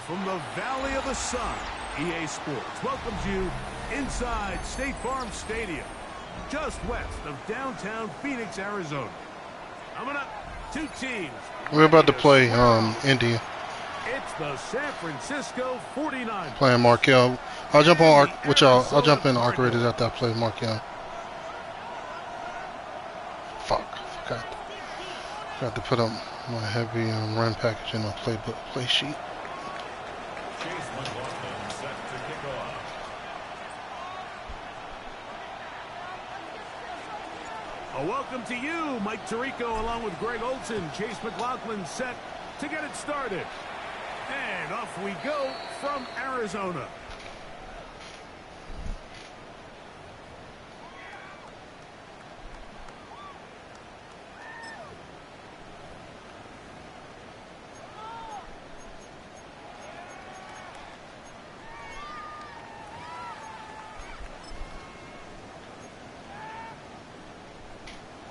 from the Valley of the Sun, EA Sports welcomes you inside State Farm Stadium, just west of downtown Phoenix, Arizona. Coming up, two teams. We're about to play India. It's the San Francisco 49ers. Playing Markel. I'll jump on with y'all. I'll jump in Arc Raiders after I play Markel. Fuck. Forgot to put up my heavy run package in my play sheet. A welcome to you, Mike Tirico, along with Greg Olson. Chase McLaughlin set to get it started. And off we go from Arizona.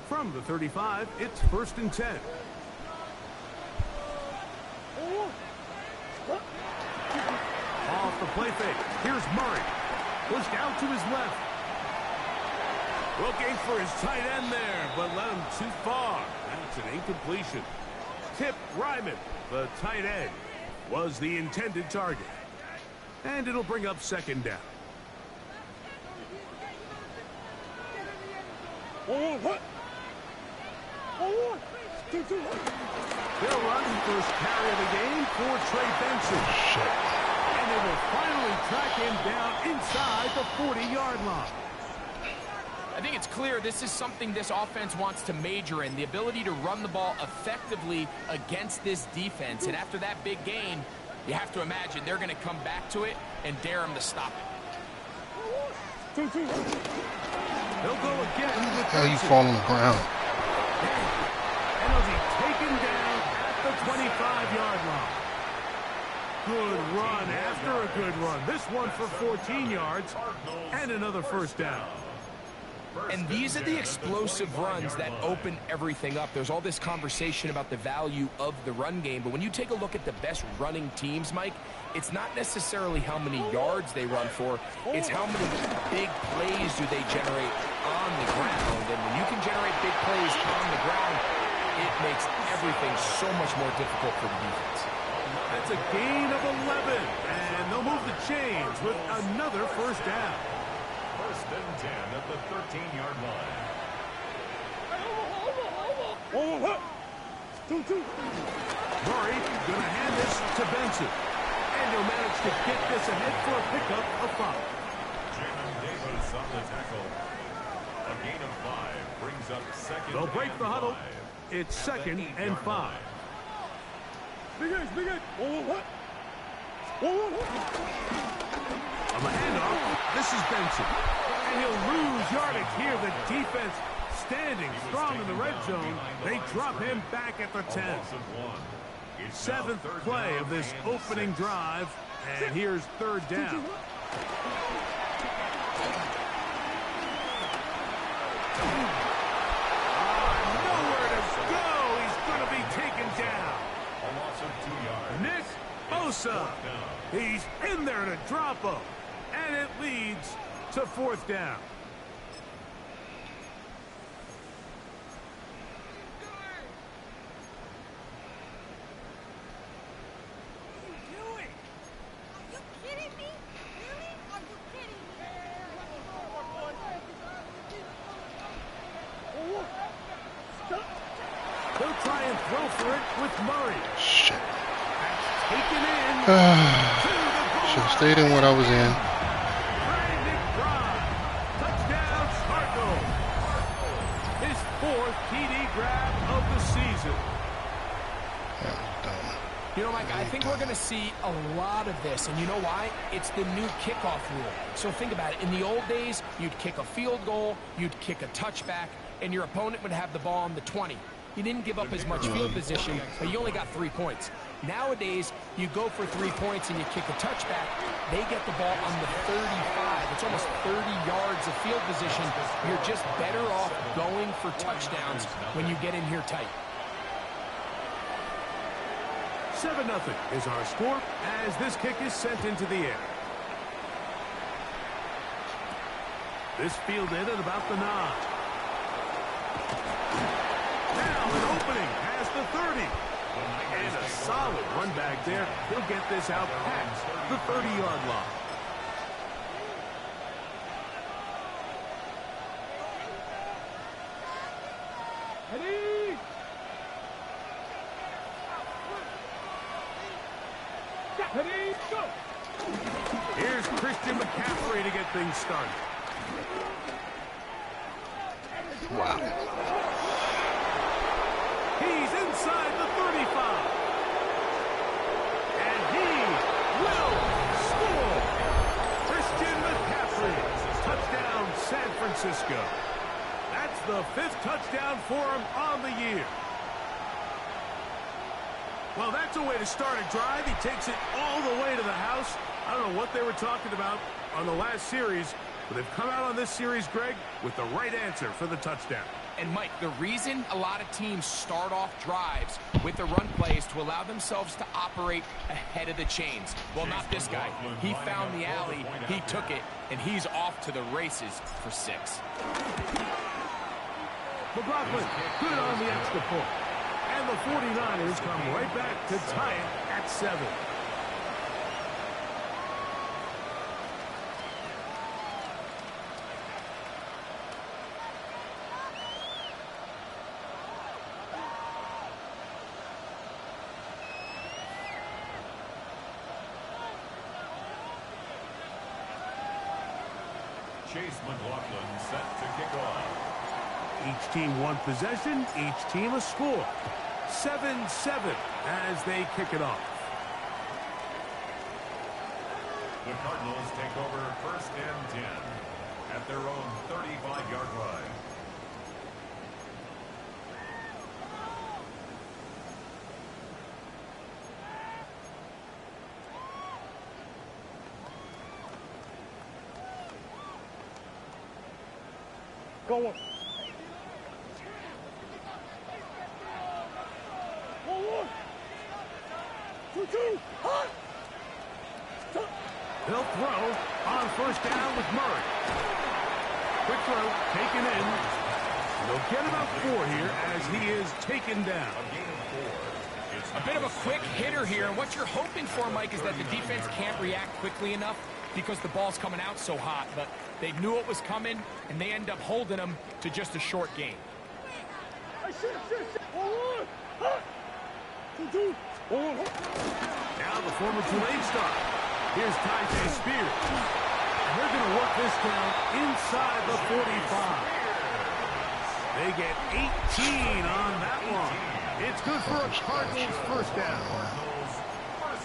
From the 35, it's 1st and 10. Off the play fake. Here's Murray. Pushed out to his left. Looking for his tight end there, but led him too far. That's an incompletion. Tip Ryman, the tight end, was the intended target. And it'll bring up 2nd down. They'll run the first carry of the game for Trey Benson. And they will finally track him down inside the 40-yard line. I think it's clear this is something this offense wants to major in, the ability to run the ball effectively against this defense. And after that big gain, you have to imagine they're going to come back to it and dare him to stop it. They'll go again with How you fall on the ground? And he'll be taken down at the 25-yard line. Good run after a good run. This one for 14 yards and another 1st down. And these are the explosive runs that open everything up. There's all this conversation about the value of the run game, but when you take a look at the best running teams, Mike, it's not necessarily how many yards they run for, it's how many big plays do they generate on the ground. And when you can generate big plays on the ground, it makes everything so much more difficult for the defense. That's a gain of 11, and they'll move the chains with another 1st down. 1st and 10 at the 13-yard line. Murray going to hand this to Benson. And he'll manage to get this ahead for a pickup of 5. Jamin Davis on the tackle. A gain of 5 brings up 2nd. They'll break the huddle. It's 2nd and 5. On the handoff, this is Benson. And he'll lose yardage here. The defense standing strong in the red zone. They drop him back at the 10. 7th play of this opening drive. And here's 3rd down. Nowhere to go. He's going to be taken down. A loss of 2 yards. Nick Bosa. He's in there to drop him. And it leads to 4th down. They'll try and throw for it with Murray. Shit. That's taken in. Should have stayed in what I was in. Touchdown, Cardinals. His 4th TD grab of the season. You know, Mike, I think we're going to see a lot of this, and you know why? It's the new kickoff rule. So think about it. In the old days, you'd kick a field goal, you'd kick a touchback, and your opponent would have the ball on the 20. You didn't give up as much field position, but you only got 3 points. Nowadays, you go for 3 points and you kick a touchback. They get the ball on the 35. It's almost 30 yards of field position. You're just better off going for touchdowns when you get in here tight. 7-0 is our score as this kick is sent into the air. This fielded at about the 9. Now an opening past the 30. And a solid run back there. He'll get this out past the 30-yard line. Here's Christian McCaffrey to get things started. Wow. He's inside the 35. And he will score. Christian McCaffrey. Touchdown, San Francisco. That's the 5th touchdown for him on the year. Well, that's a way to start a drive. He takes it all the way to the house. I don't know what they were talking about on the last series, but they've come out on this series, Greg, with the right answer for the touchdown. And, Mike, the reason a lot of teams start off drives with the run play is to allow themselves to operate ahead of the chains. Well, not this guy. He found the alley, he took it, and he's off to the races for 6. McLaughlin, good on the extra point. And the 49ers come right back to tie it at 7. Chase McLaughlin set to kick off. Each team one possession, each team a score. 7-7 as they kick it off. The Cardinals take over 1st and 10 at their own 35-yard line. Go on. He'll throw on 1st down with Murray. Quick throw, taken in. They'll get about 4 here as he is taken down. A bit of a quick hitter here, and what you're hoping for, Mike, is that the defense can't react quickly enough because the ball's coming out so hot, but they knew it was coming, and they end up holding them to just a short gain. Now the former Tulane star. Here's Tyjae Spears. And they're going to work this down inside the 45. They get 18 on that one. It's good for a Cardinals 1st down.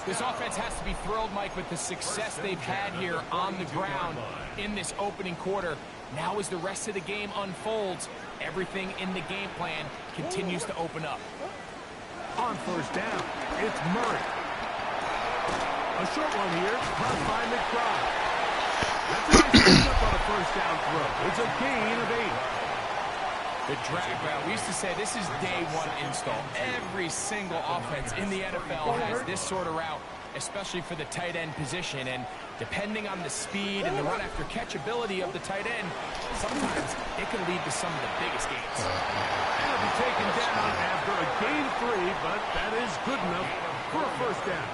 This offense has to be thrilled, Mike, with the success they've had here on the ground in this opening quarter. Now as the rest of the game unfolds, everything in the game plan continues to open up. On 1st down, it's Murray. A short one here, caught by McBride. That's a nice pickup on a 1st down throw. It's a gain of 8. The drag route, we used to say this is day 1 install. Every single offense in the NFL has this sort of route, especially for the tight end position. And depending on the speed and the run after catch ability of the tight end, sometimes it can lead to some of the biggest gains. It'll be taken down after a gain 3, but that is good enough for a 1st down.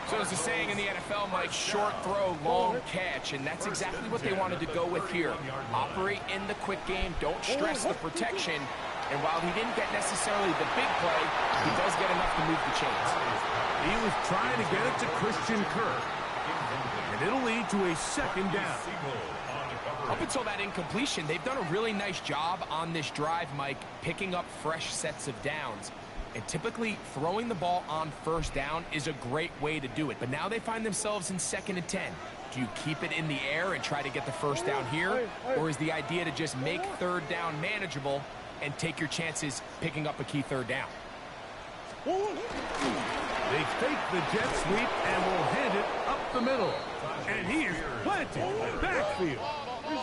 So as the saying in the NFL, Mike, short throw, long catch, and that's exactly what they wanted to go with here. Operate in the quick game, don't stress the protection, and while he didn't get necessarily the big play, he does get enough to move the chains. He was trying to get it to Christian Kirk, and it'll lead to a 2nd down. Up until that incompletion, they've done a really nice job on this drive, Mike, picking up fresh sets of downs. And typically, throwing the ball on 1st down is a great way to do it. But now they find themselves in 2nd and 10. Do you keep it in the air and try to get the 1st down here? Or is the idea to just make 3rd down manageable and take your chances picking up a key 3rd down? They fake the jet sweep and will hand it up the middle. And he is planted backfield.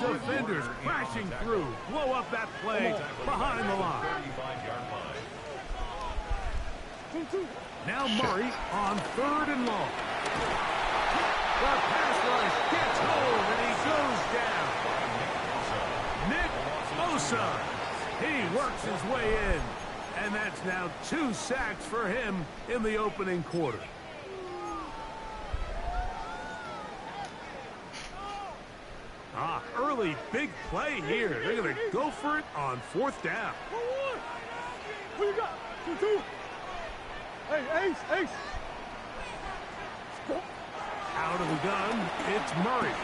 Defenders crashing through. Blow up that play behind the line. Now Murray on 3rd and long. The pass rush gets hold, and he goes down. Nick Bosa. He works his way in. And that's now 2 sacks for him in the opening quarter. Early big play here. They're going to go for it on 4th down. Who you got? 2-2. Hey, Ace. Out of the gun, it's Murray.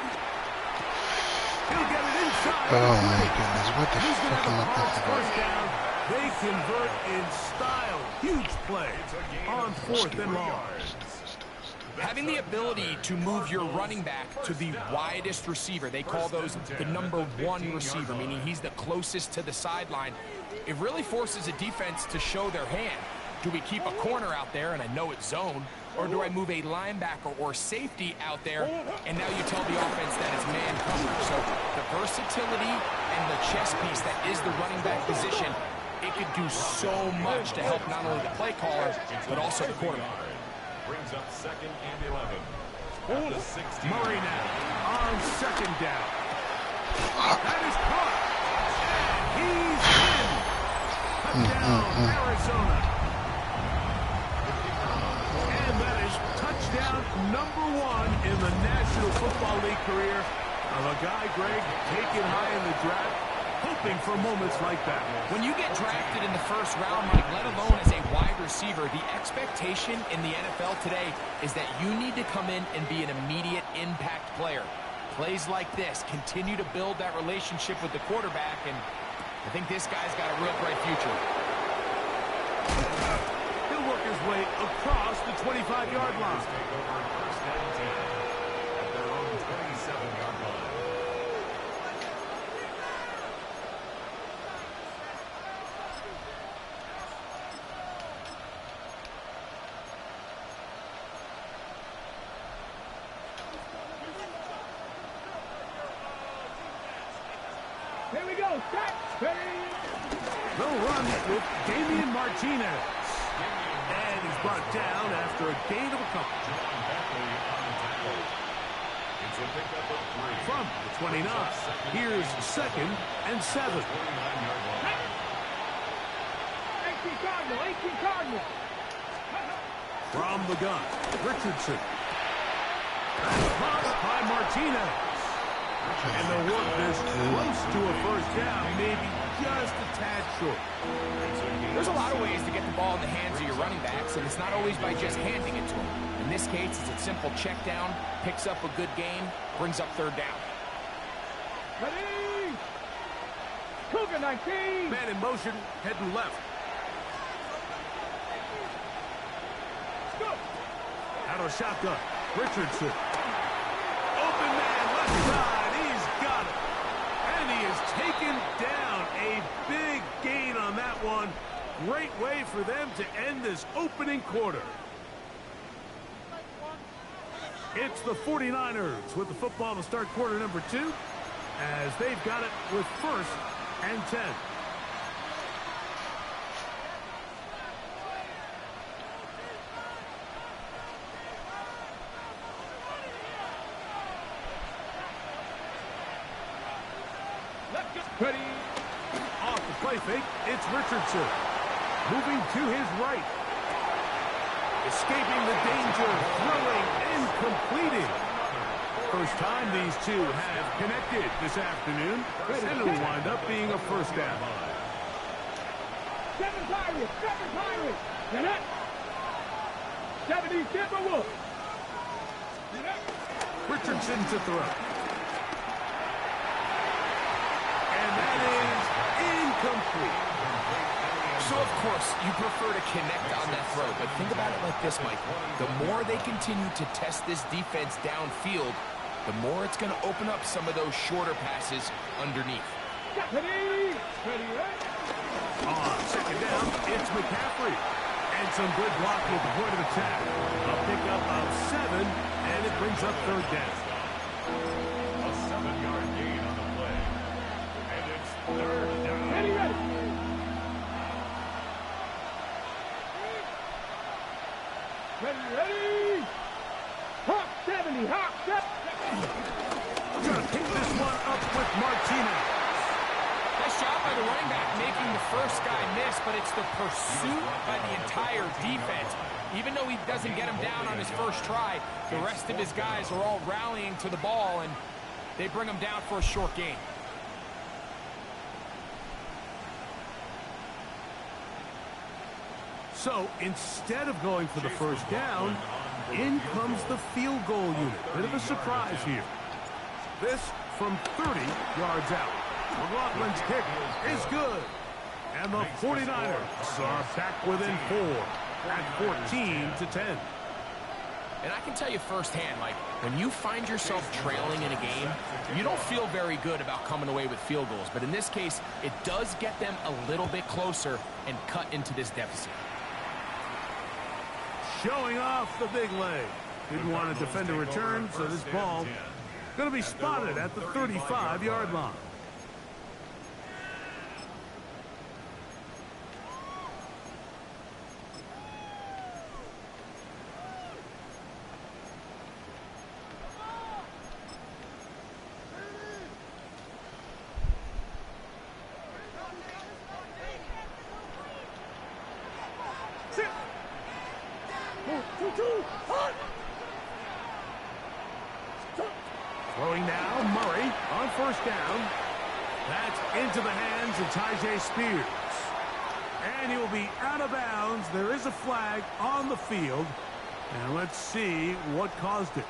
He'll get it inside. Oh my goodness, what the fuck am I thinking about? First down. They convert in style. Huge play on 4th and long. Having the ability to move your running back to the widest receiver, they call those the #1 receiver, meaning he's the closest to the sideline. It really forces a defense to show their hand. Do we keep a corner out there, and I know it's zone, or do I move a linebacker or safety out there, and now you tell the offense that it's man coverage? So the versatility and the chess piece that is the running back position, it could do so much to help not only the play caller, but also the quarterback. Brings up 2nd and 11. At the 16. Murray now on 2nd down. That is caught. And he's in. Touchdown, Arizona. And that is touchdown #1 in the National Football League career of a guy, Greg, taken high in the draft, hoping for moments like that. When you get drafted in the 1st round, Mike, let alone as a wide receiver, the expectation in the NFL today is that you need to come in and be an immediate impact player. Plays like this continue to build that relationship with the quarterback, and I think this guy's got a real bright future. He'll work his way across the 25-yard line. Take over 1st and 10 at their own 27-yard line. Here we go. Set. Ready. They'll run with Damian Martinez. And he's brought down after a gain of a couple. It's a pickup of 3. From the 29. Here's 2nd and 7. 18 Cardinals. From the gun, Richardson. Caught by Martinez. And they'll work this close to a 1st down, maybe just a tad short. There's a lot of ways to get the ball in the hands of your running backs, and it's not always by just handing it to them. In this case, it's a simple check down, picks up a good gain, brings up 3rd down. Ready. Cougar 19. Man in motion, heading left. Go. Out of shotgun, Richardson. Open man, left side. He's got it. And he is taken down. A big gain on that one. Great way for them to end this opening quarter. It's the 49ers with the football to start quarter #2 as they've got it with 1st and 10. Ready. Off the play fake, it's Richardson. Moving to his right. Escaping the danger, throwing and completing. First time these two have connected this afternoon, and it'll wind up being a 1st down. 7 Pirates. 7 Pirates. Get up. 70 Timberwolves. Get up. Richardson to throw. And that is incomplete. So, of course, you prefer to connect on that throw, but think about it like this, Mike. The more they continue to test this defense downfield, the more it's going to open up some of those shorter passes underneath. Ready. Ready. Ready. On 2nd down, it's McCaffrey. And some good block with the point of attack. A pickup of 7, and it brings up 3rd down. A 7-yard gain on the play. And it's 3rd down. Ready. Ready. ready. Hawk 70, Hawk 70. Gonna pick this one up with Martinez. Nice job by the running back making the first guy miss, but it's the pursuit by the entire defense. Even though he doesn't get him down on his first try, the rest of his guys are all rallying to the ball, and they bring him down for a short gain. So instead of going for the first down, in comes the field goal unit. Bit of a surprise here. This from 30 yards out. McLaughlin's kick is good. And the 49ers are back within 4 at 14-10. And I can tell you firsthand, Mike, when you find yourself trailing in a game, you don't feel very good about coming away with field goals. But in this case, it does get them a little bit closer and cut into this deficit. Showing off the big leg. Didn't want to defend a return, so this ball going to be spotted at the 35-yard line. Throwing now, Murray on first down. That's into the hands of Tyjae Spears. And he will be out of bounds. There is a flag on the field. And let's see what caused it.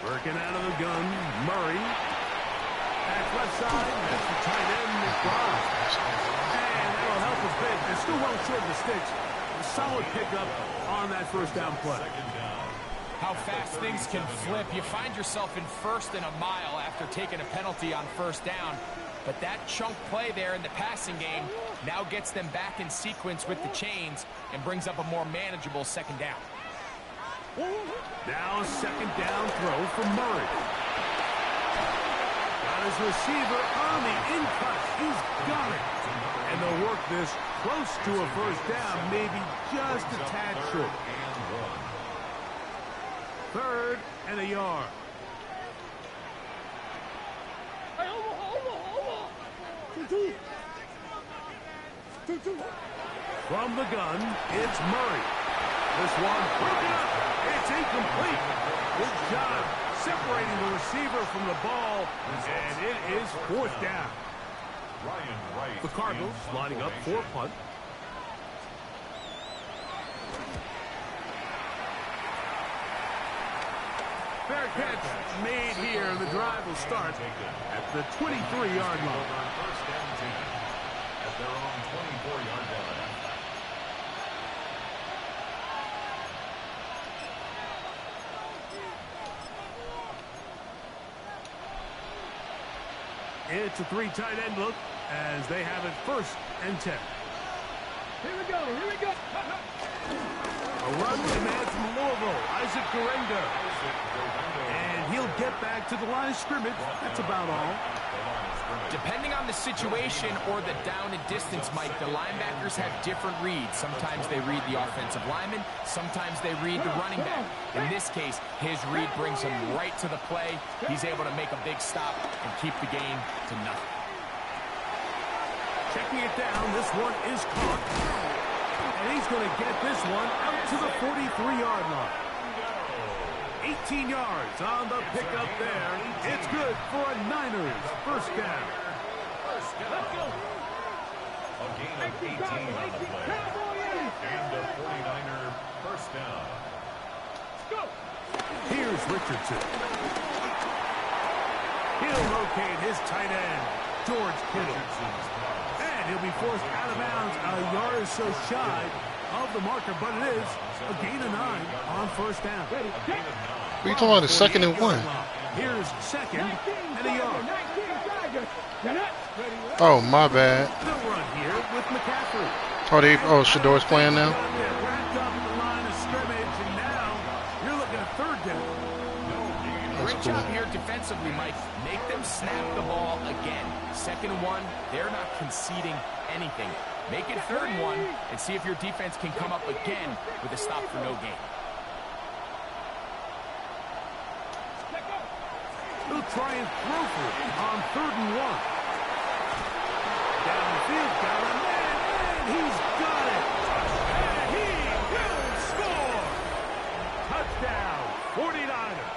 Working out of the gun, Murray. That's left side. That's the tight end, McBride. And that'll help a bit. They're still well short of the sticks. A solid pickup on that first down play. How fast things can flip. You find yourself in first and a mile after taking a penalty on first down. But that chunk play there in the passing game now gets them back in sequence with the chains and brings up a more manageable second down. Now a second down throw for Murray. Got his receiver on the in-cut. He's got it. And they'll work this close to a first down, maybe just a tad short. 3rd and a yard. From the gun, it's Murray. This one broken up. It's incomplete. Good job separating the receiver from the ball, and it is 4th down. The Cardinals lining up for punt. Fair catch made here. The drive will start at the 23-yard line. At their own 24-yard line. It's a 3 tight end look as they have it 1st and 10. Here we go, here we go. A run with a man from Louisville, Isaac Guerrero. And he'll get back to the line of scrimmage. That's about all. Depending on the situation or the down and distance, Mike, the linebackers have different reads. Sometimes they read the offensive lineman. Sometimes they read the running back. In this case, his read brings him right to the play. He's able to make a big stop and keep the game to nothing. Checking it down, this one is caught. And he's going to get this one out to the 43-yard line. 18 yards on the pickup there. It's good for a Niners first down. Let's go. A gain of 18 on the play. And a 49er first down. Go. Here's Richardson. He'll locate his tight end, George Kittle. And he'll be forced out of bounds a yard or so shy of the marker, but it is a gain of 9 on first down. What are you talking about? The 2nd and 1. Here's 2nd and a yard. Oh, my bad. The run here with McCaffrey. Oh, Shador's playing now? Wrapped up the line of scrimmage, and now you're looking at Good job here defensively, Mike. Make them snap the ball again. 2nd and 1, they're not conceding anything. Make it 3rd and 1 and see if your defense can come up again with a stop for no gain. He'll try and throw for it on 3rd and 1. Down the field, got a man, and he's got it. And he will score. Touchdown, 49ers.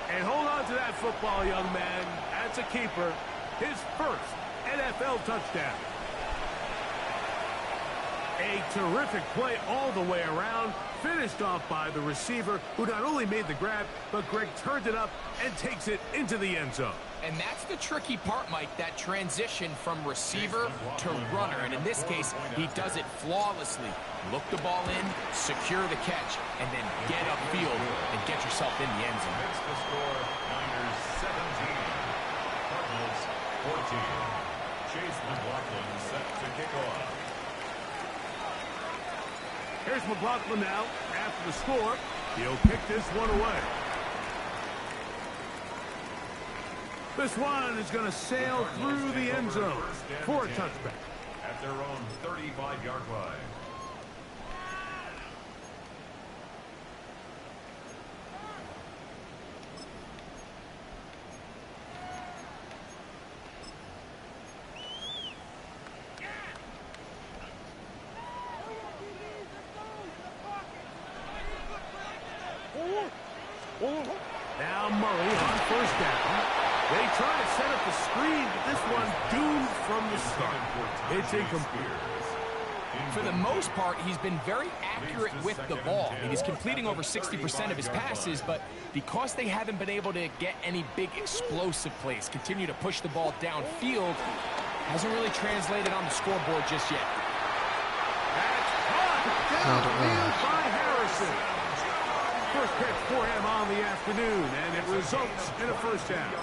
And hold on to that football, young man. That's a keeper. His first NFL touchdown. A terrific play all the way around, finished off by the receiver, who not only made the grab, but Greg turned it up and takes it into the end zone. And that's the tricky part, Mike, that transition from receiver to runner. And in this case, he does it flawlessly. Look the ball in, secure the catch, and then get upfield and get yourself in the end zone. Makes the score Niners 17, Cardinals 14. Chase McLaughlin set to kick off. Here's McLaughlin now. After the score, he'll pick this one away. This one is going to sail through the end zone for a touchback. At their own 35-yard line. Now Murray on 1st down. They try to set up the screen, but this one doomed from the start. It's incomplete. For the most part, he's been very accurate with the ball. I mean, he's completing over 60% of his passes, but because they haven't been able to get any big explosive plays, continue to push the ball downfield, hasn't really translated on the scoreboard just yet. That's caught downfield by Harrison. First catch for him on the afternoon, and it results in a 1st down.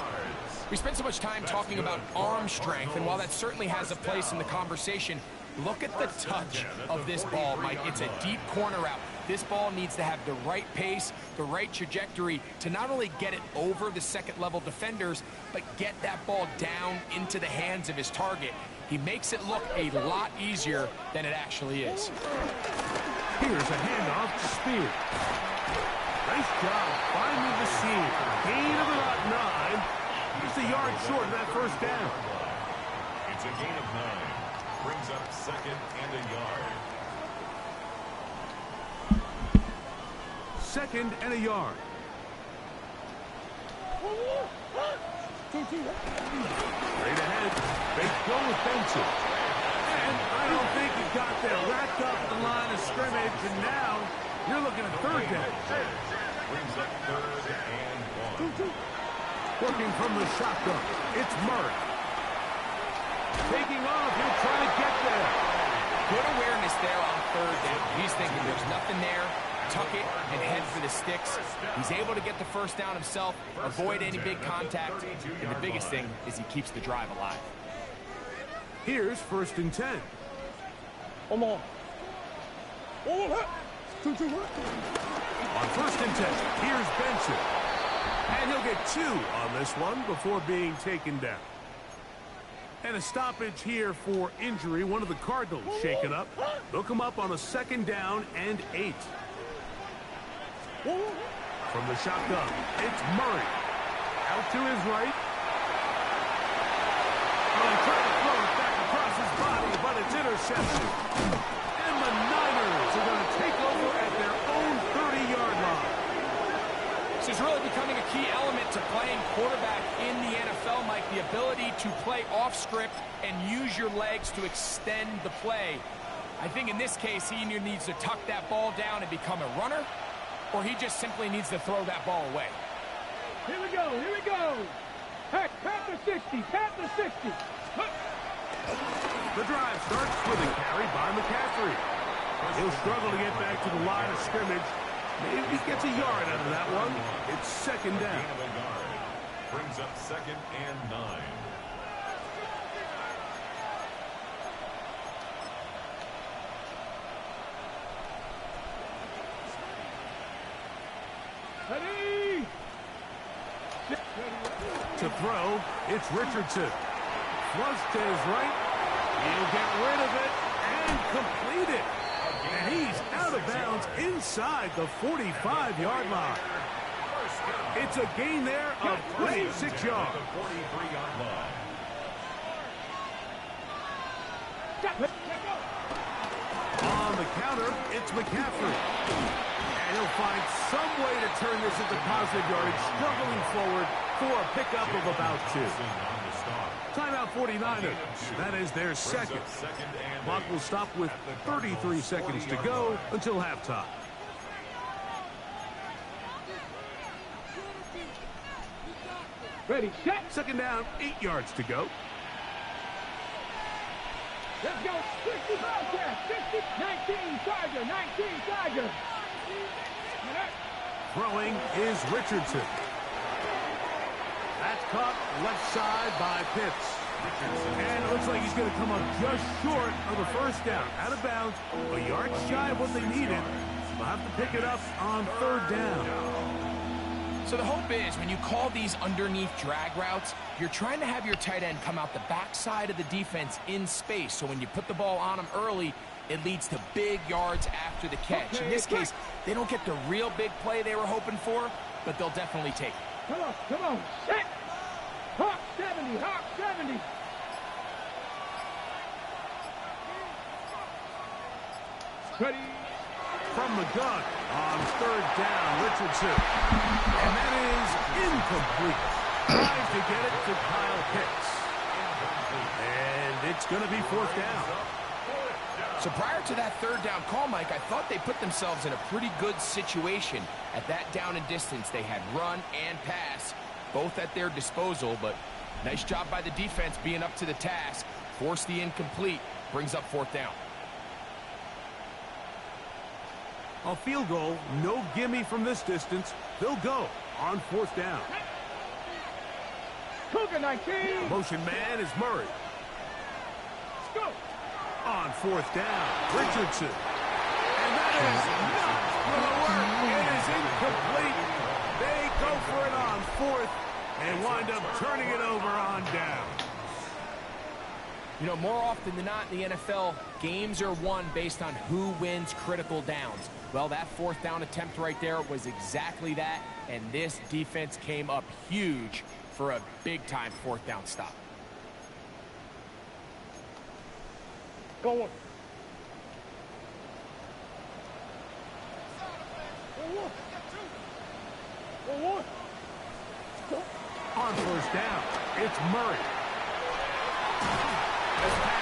We spent so much time talking about arm strength, and while that certainly has a place in the conversation, look at the touch of this ball, Mike. It's a deep corner route. This ball needs to have the right pace, the right trajectory to not only get it over the 2nd-level defenders, but get that ball down into the hands of his target. He makes it look a lot easier than it actually is. Here's a handoff to Spears. Nice job finding the seam. Gain of about 9. Just a yard short of that 1st down. It's a gain of 9. Brings up 2nd and a yard. 2nd and a yard. Straight ahead. They go with Benson. And I don't think he got there. Racked up the line of scrimmage, and now you're looking at 3rd down. Brings up 3rd and 1. Working from the shotgun, it's Murray. Taking off, he'll try to get there. Good awareness there on 3rd down. He's thinking there's nothing there. Tuck it and head for the sticks. He's able to get the 1st down himself, avoid any big contact, and the biggest thing is he keeps the drive alive. Here's 1st and 10. Come on. On 1st and 10, here's Benson. And he'll get 2 on this one before being taken down. And a stoppage here for injury. One of the Cardinals shaken up. They'll come up on a 2nd down and 8. From the shotgun, it's Murray. Out to his right. Oh, he tried to throw it back across his body, but it's intercepted. And the Niners are going to take over at their own 30-yard line. This is really becoming a key element to playing quarterback in the NFL, Mike. The ability to play off script and use your legs to extend the play. I think in this case, he either needs to tuck that ball down and become a runner, or he just simply needs to throw that ball away. Here we go, here we go. Pat the 60, pat the 60. The drive starts with a carry by McCaffrey. He'll struggle to get back to the line of scrimmage. Maybe he gets a yard out of that one. It's 2nd down. Gain of a yard. Brings up 2nd and 9. Ready? to throw. It's Richardson. Flush to his right. He'll get rid of it and complete it. And he's out of bounds inside the 45-yard line. It's a gain there of 26 yards. On the counter, it's McCaffrey. And he'll find some way to turn this into positive yardage, struggling forward for a pickup of about 2. Timeout 49ers. That is their second. Clock will stop with 33 seconds to go until halftime. Ready, set. Second down, 8 yards to go. Let's go. 60 Bobcats. 50, 19 Charger. 19 Charger. Throwing is Richardson. That's caught left side by Pitts. And it looks like he's going to come up just short of the first down. Out of bounds, a yard shy of what they needed. They'll have to pick it up on third down. So the hope is when you call these underneath drag routes, you're trying to have your tight end come out the backside of the defense in space. So when you put the ball on him early, it leads to big yards after the catch. In this case, they don't get the real big play they were hoping for, but they'll definitely take it. Come on, set. Hawk 70, Hawk 70. Ready. From the gun on third down, Richardson. And that is incomplete. Trying to get it to Kyle Pitts. And it's going to be fourth down. So prior to that third down call, Mike, I thought they put themselves in a pretty good situation. At that down and distance, they had run and pass, both at their disposal, but nice job by the defense being up to the task. Force the incomplete, brings up fourth down. A field goal, no gimme from this distance. They'll go on fourth down. Cougar 19. Motion man is Murray. Let's go. On fourth down, Richardson. And that is not going to work. It is incomplete. They go for it on fourth and wind up turning it over on down. You know, more often than not in the NFL, games are won based on who wins critical downs. Well, that fourth down attempt right there was exactly that, and this defense came up huge for a big-time fourth down stop. Go on. On first down, it's Murray.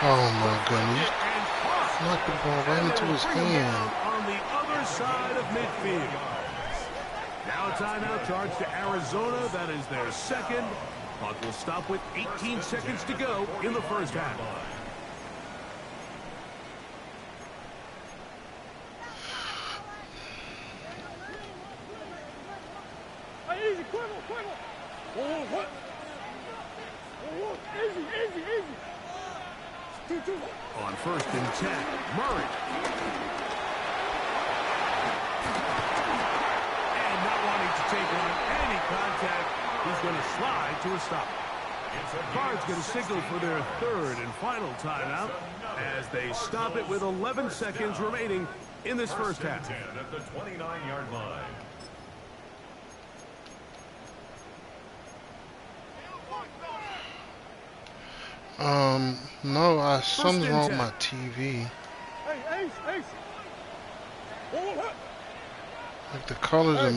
Oh my goodness. Knocked the ball right into his hand. On the other side of midfield. Now a timeout charge to Arizona. That is their second. Clock will stop with 18 seconds to go in the first half. Easy, quiver. What? Easy. On first and 10, Murray. And not wanting to take on any contact, he's going to slide to a stop. Cards going to signal for their third and final timeout as they stop it with 11 seconds remaining in this first half. At the 29-yard line. No, something's wrong with my TV. Hey, Ace. Like the colors are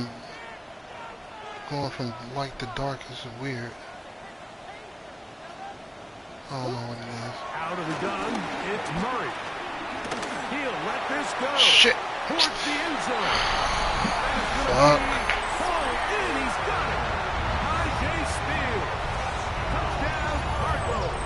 going from light to dark. This is weird. I don't know what it is. Out of the gun, it's Murray. He'll let this go. Shit. Towards the end zone. Fuck. And he's got it. I.J. Steele. Touchdown, Cardinals.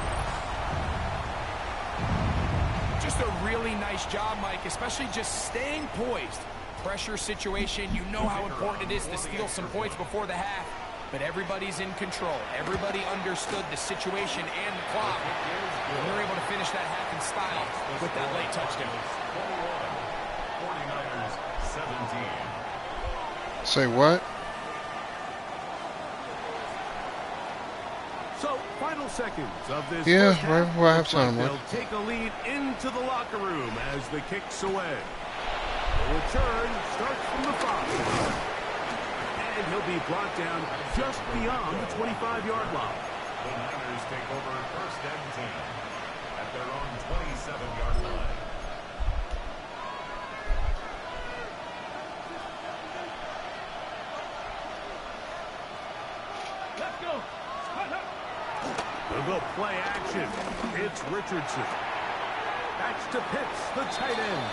Just a really nice job, Mike, especially just staying poised. Pressure situation, you know how important it is to steal some points before the half, but everybody's in control. Everybody understood the situation and the clock, and they're able to finish that half in style with that late touchdown. 49ers 17. Say what? Final seconds of this Yeah, first right half. before Looks like halftime, right? they'll take a lead into the locker room as the kick's away. The return starts from the 5. And he'll be brought down just beyond the 25-yard line. The Niners take over first and 10 at their own 27-yard line. Let's go. They'll go play action. It's Richardson. That's to Pitts, the tight end.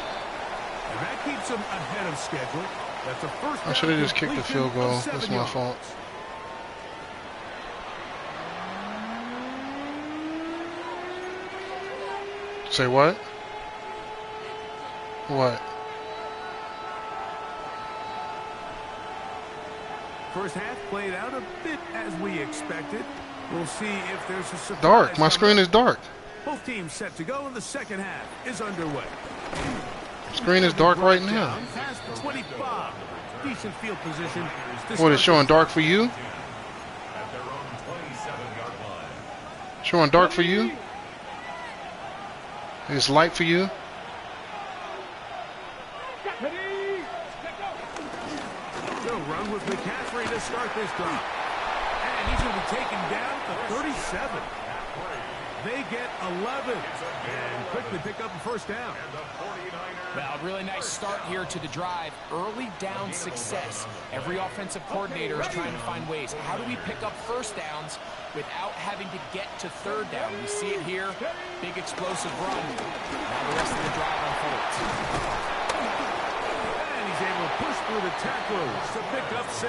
And that keeps him ahead of schedule. That's a first I should have just kicked the field goal. That's my fault. Say what? What? First half played out a bit as we expected. We'll see if there's a surprise. Dark. My screen is dark. Both teams set to go, and the second half is underway. Screen is dark right now. Down past the 25. Decent field position. What is showing dark for you? At their own 27-yard line. Showing dark for you? It's light for you? Ready. Let's go. They'll run with McCaffrey to start this drive. And he's going to be taken down to 37. They get 11 and quickly pick up a first down. Well, really nice start here to the drive. Early down success. Every offensive coordinator is trying to find ways. How do we pick up first downs without having to get to third down? We see it here. Big explosive run. Now the rest of the drive unfolds. And he's able to push through the tackles to pick up 6.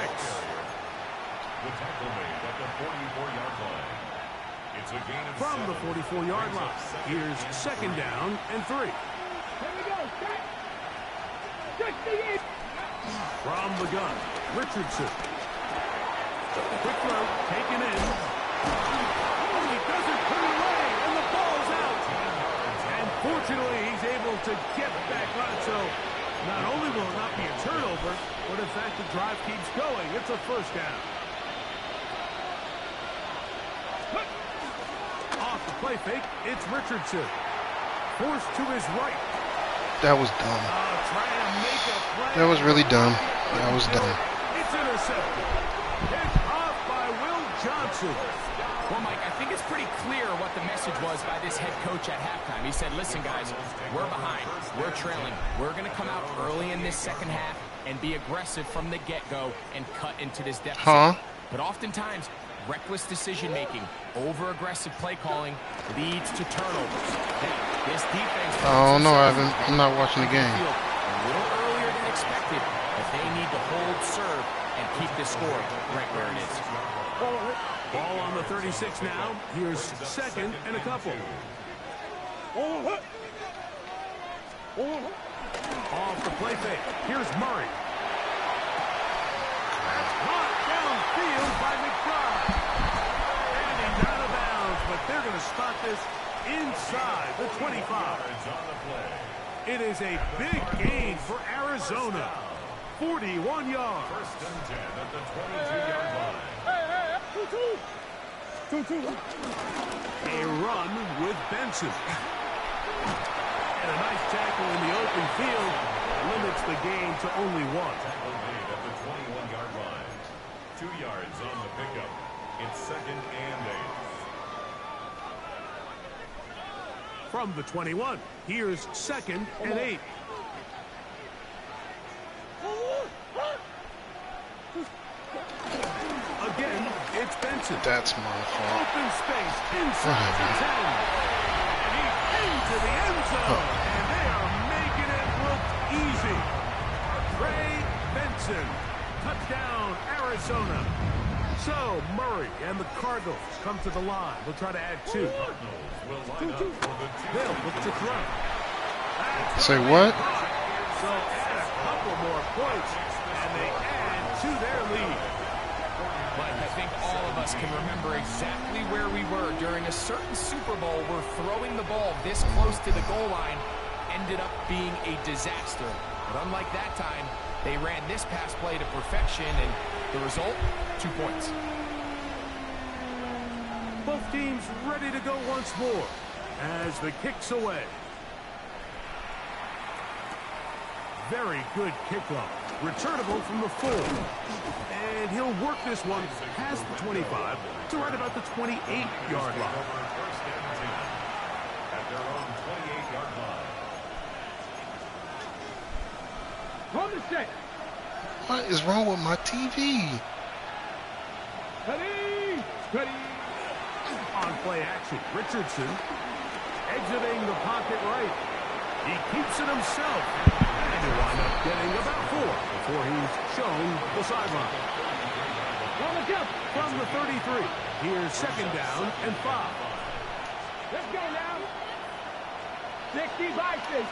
The tackle made at the 44-yard line. It's a gain of From 7. the 44-yard line, here's second down and 3. Here we go. Set. 68. From the gun, Richardson. Quick throw, taken in. Oh, he doesn't put it away, and the ball's out. And fortunately, he's able to get back on it. So not only will it not be a turnover, but in fact, the drive keeps going. It's a first down. Off the play fake, it's Richardson. Forced to his right. That was dumb. Trying to make a play. That was really dumb. That was dumb. It's intercepted. Picked off by Will Johnson. Well, Mike, I think it's pretty clear what the message was by this head coach at halftime. He said, listen, guys, we're behind. We're trailing. We're going to come out early in this second half and be aggressive from the get-go and cut into this deficit. But oftentimes, reckless decision-making, over-aggressive play calling leads to turnovers. Now, this defense... Oh, no, I'm not watching the game. A little earlier than expected, but they need to hold serve and keep this score right where it is. Ball on the 36 now. Here's second and a couple. Off the play fake. Here's Murray. That's caught downfield by McBride. And he's out of bounds, but they're going to spot this inside the 25. It is a big gain for Arizona. 41 yards. First and 10 at the 22-yard line. A run with Benson. And a nice tackle in the open field limits the gain to only 1. Tackle made at the 21-yard line. 2 yards on the pickup. It's second and 8. From the 21, here's second and 8. Again, it's Benson. That's my fault. Open space inside the 10. And he's into the end zone. And they are making it look easy. Trey Benson. Touchdown, Arizona. So Murray and the Cardinals come to the line. We'll try to add 2. Will line up for the 2. They'll look to throw. Say what? So add a couple more points, and they add to their lead. But I think all of us can remember exactly where we were during a certain Super Bowl where throwing the ball this close to the goal line ended up being a disaster. But unlike that time, they ran this pass play to perfection, and the result, 2 points. Both teams ready to go once more as the kick's away. Very good kickoff. Returnable from the 4. And he'll work this one past the 25 to right about the 28-yard line. First and 10 at their own 28-yard line. From the set. What is wrong with my TV? Ready. Ready. On play action, Richardson exiting the pocket right. He keeps it himself. And he'll wind up getting about 4 before he's shown the sideline. From the 33, here's second down and 5. Let's go now. 60 by 6.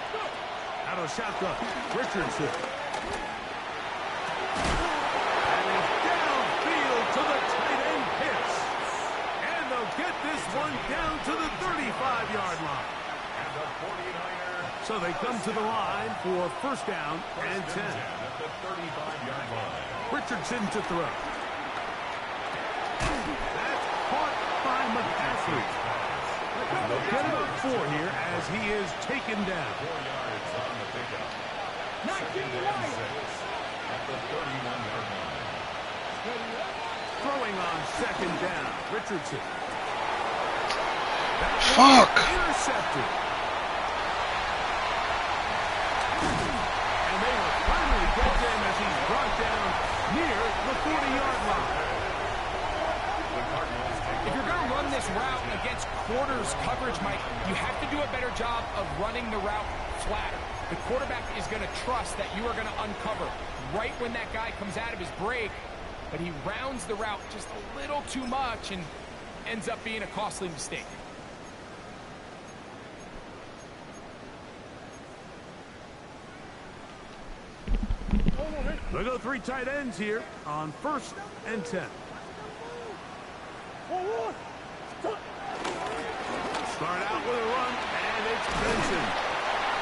Out of shotgun, Richardson. And he's downfield to the tight end Pitts. And they'll get this one down to the 35-yard line. And the 49er. So they come to the line for first down and 10. At the 35-yard line. Richardson to throw. That's caught by McCaffrey. They'll get about 4 here as he is taken down. 4 yards on the pickup. 19 Second and 6 at the 31-yard line. Throwing on second down, Richardson. That Fuck! intercepted. And they will finally get him as he's brought down near the 40-yard line. If you're going to run this route against quarters coverage, Mike, you have to do a better job of running the route flatter. The quarterback is going to trust that you are going to uncover right when that guy comes out of his break, but he rounds the route just a little too much and ends up being a costly mistake. They'll go 3 tight ends here on first and 10. Start out with a run, and it's Benson.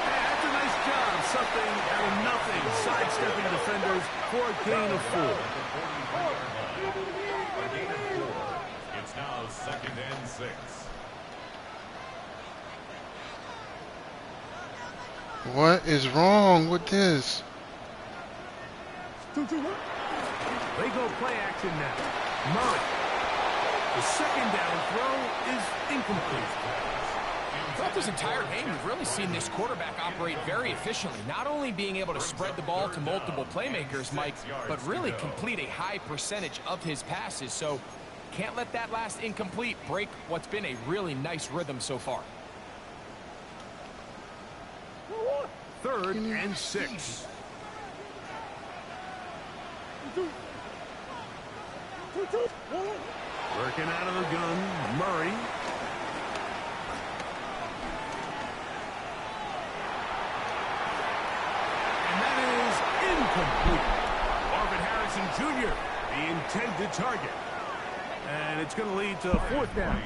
Hey, that's a nice job. Something out of nothing. Sidestepping defenders for a gain of 4. A gain of 4. It's now second and 6. What is wrong with this? They go play action now. Murray. The second down throw is incomplete. Throughout this entire game, we've really seen this quarterback operate very efficiently, not only being able to spread the ball to multiple playmakers, Mike, but really complete a high percentage of his passes. So can't let that last incomplete break what's been a really nice rhythm so far. Third and 6. Working out of the gun, Murray. And that is incomplete. Marvin Harrison Jr., the intended target. And it's going to lead to 4th down.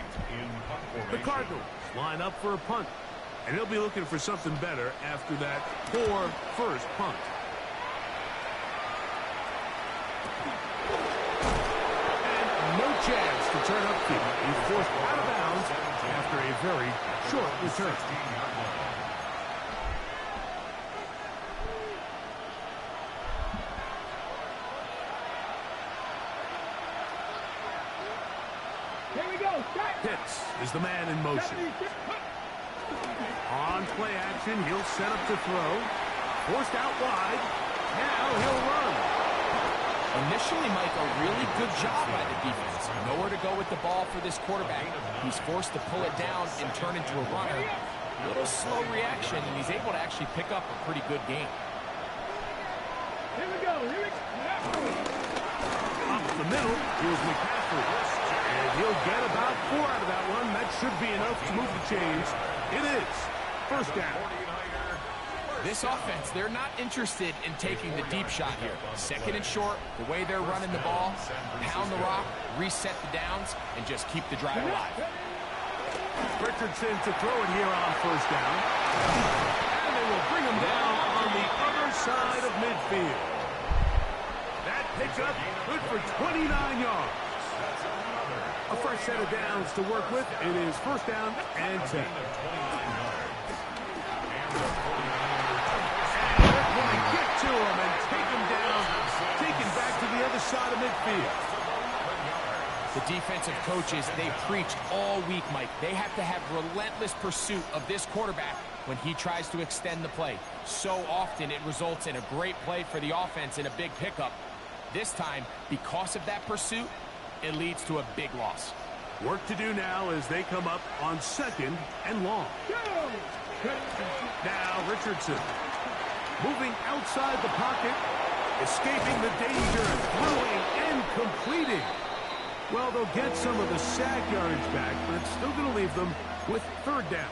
The Cardinals line up for a punt. And he'll be looking for something better after that poor first punt. And no chance to turn upfield. He's forced out of bounds after a very short return. Here we go. Pitts is the man in motion. On play action, he'll set up to throw. Forced out wide. Now he'll run. Initially, Mike, a really good job by the defense. Nowhere to go with the ball for this quarterback. He's forced to pull it down and turn into a runner. A little slow reaction, and he's able to actually pick up a pretty good game. Here we go. Up the middle, here's McCaffrey. And he'll get about 4 out of that one. That should be enough to move the chains. It is. First down. This offense, they're not interested in taking the deep shot here. Second and short, the way they're running the ball, pound the rock, reset the downs, and just keep the drive alive. Richardson to throw it here on first down. And they will bring him down on the other side of midfield. That pickup good for 29 yards. A fresh set of downs to work with. It is first down and 10. And they're going to get to him and take him down, taken back to the other side of midfield. The defensive coaches, they preached all week, Mike. They have to have relentless pursuit of this quarterback when he tries to extend the play. So often it results in a great play for the offense and a big pickup. This time, because of that pursuit, it leads to a big loss. Work to do now as they come up on 2nd and long. Now Richardson moving outside the pocket, escaping the danger, throwing and completing. Well, they'll get some of the sack yardage back, but it's still going to leave them with 3rd down.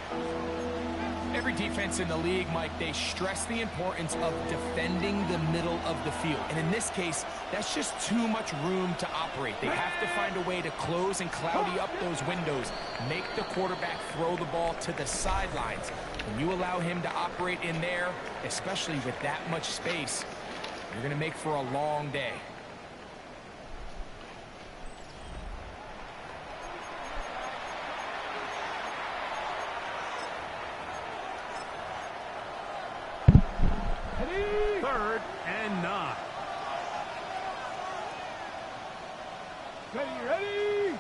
Every defense in the league, Mike, they stress the importance of defending the middle of the field. And in this case, that's just too much room to operate. They have to find a way to close and cloudy up those windows, make the quarterback throw the ball to the sidelines. When you allow him to operate in there, especially with that much space, you're going to make for a long day. Third and 9. Ready.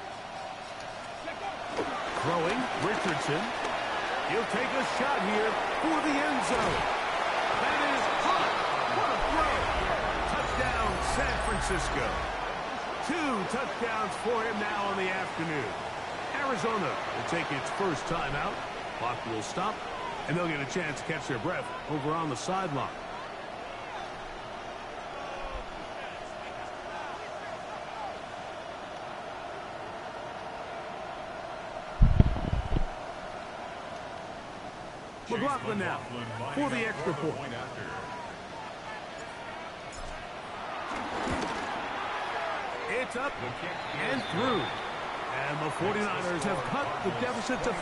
Throwing, Richardson. He'll take a shot here for the end zone. That is hot. What a throw. Touchdown, San Francisco. 2 touchdowns for him now on the afternoon. Arizona will take its first timeout. Clock will stop, and they'll get a chance to catch their breath over on the sideline. McLaughlin now for the extra point. It's up and through. And the 49ers have cut the deficit to 5.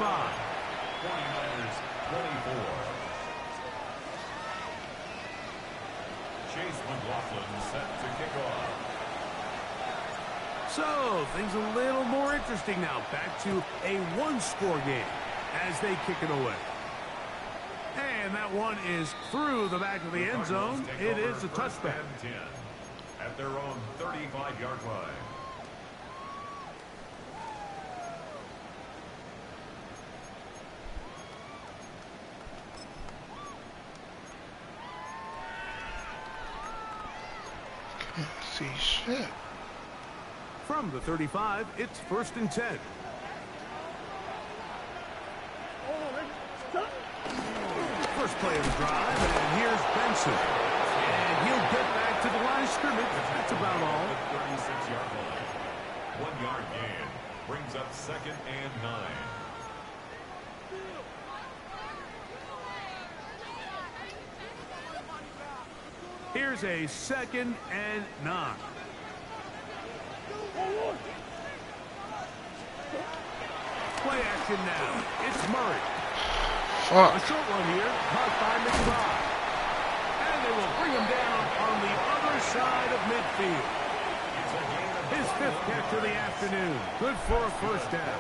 49ers 24. Chase McLaughlin set to kick off. So, things a little more interesting now. Back to a 1-score game as they kick it away. And that one is through the back of the end zone. It is a touchback. At their own 35-yard line. Can't see shit. From the 35, it's 1st and 10. First play of the drive, and here's Benson. And he'll get back to the line of scrimmage. That's about all. 36-yard line. 1-yard gain. Brings up 2nd and 9. Here's a 2nd and 9. Play action now. It's Murray. Fuck. A short one here, caught by McBride. And they will bring him down on the other side of midfield. His 5th catch of the afternoon. Good for a first down.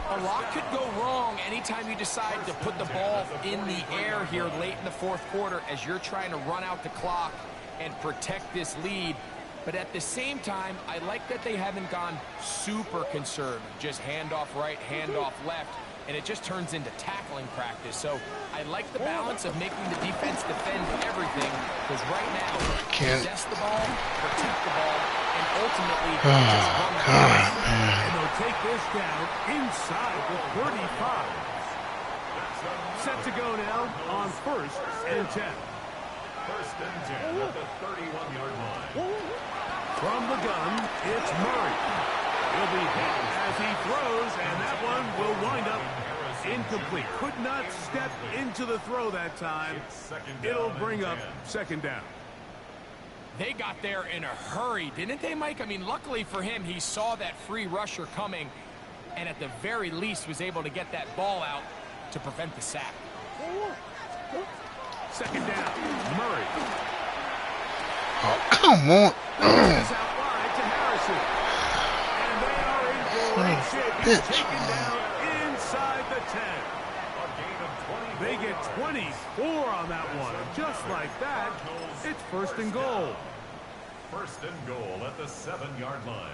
A lot could go wrong anytime you decide to put the ball in the air here late in the 4th quarter as you're trying to run out the clock and protect this lead. But at the same time, I like that they haven't gone super conservative. Just handoff right, handoff left. And it just turns into tackling practice. So I like the balance of making the defense defend everything, because right now, possess the ball, protect the ball, and ultimately just run the ball. And they'll take this down inside the 35. Set to go now on 1st and 10. 1st and 10 at the 31-yard line. From the gun, it's Murray. He'll be hit as he throws, and that one will wind up incomplete. Could not step into the throw that time. It'll bring up 2nd down. They got there in a hurry, didn't they, Mike? I mean, luckily for him, he saw that free rusher coming, and at the very least was able to get that ball out to prevent the sack. 2nd down, Murray. Oh, come on. This out wide to Harrison. And they are in Bitch. taken down inside the 10. They get 24 on that one. And just like that, it's first and goal. First and goal at the 7-yard line.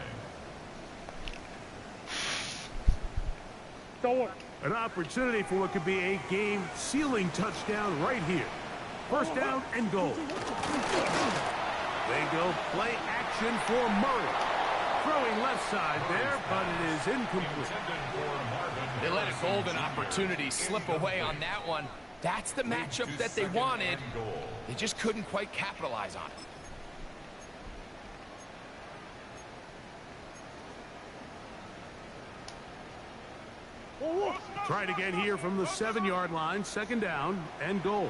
An opportunity for what could be a game-sealing touchdown right here. First down and goal. They go play action for Murray. Throwing left side there, but it is incomplete. They let a golden opportunity slip away on that one. That's the matchup that they wanted. They just couldn't quite capitalize on it. Trying again here from the 7-yard line. Second down and goal.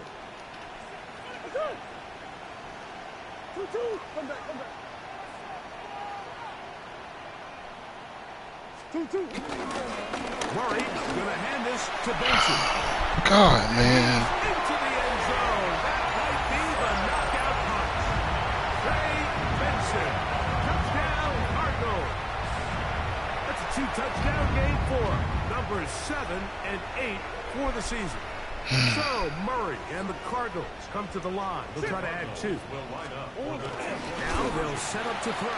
Murray gonna hand this to Benson. God, man. Into the end zone. That might be the knockout punch. Trey Benson. Touchdown, Cardinals. That's a 2-touchdown game for numbers 7 and 8 for the season. So Murray and the Cardinals come to the line. They'll try to add 2. Now they'll set up to throw.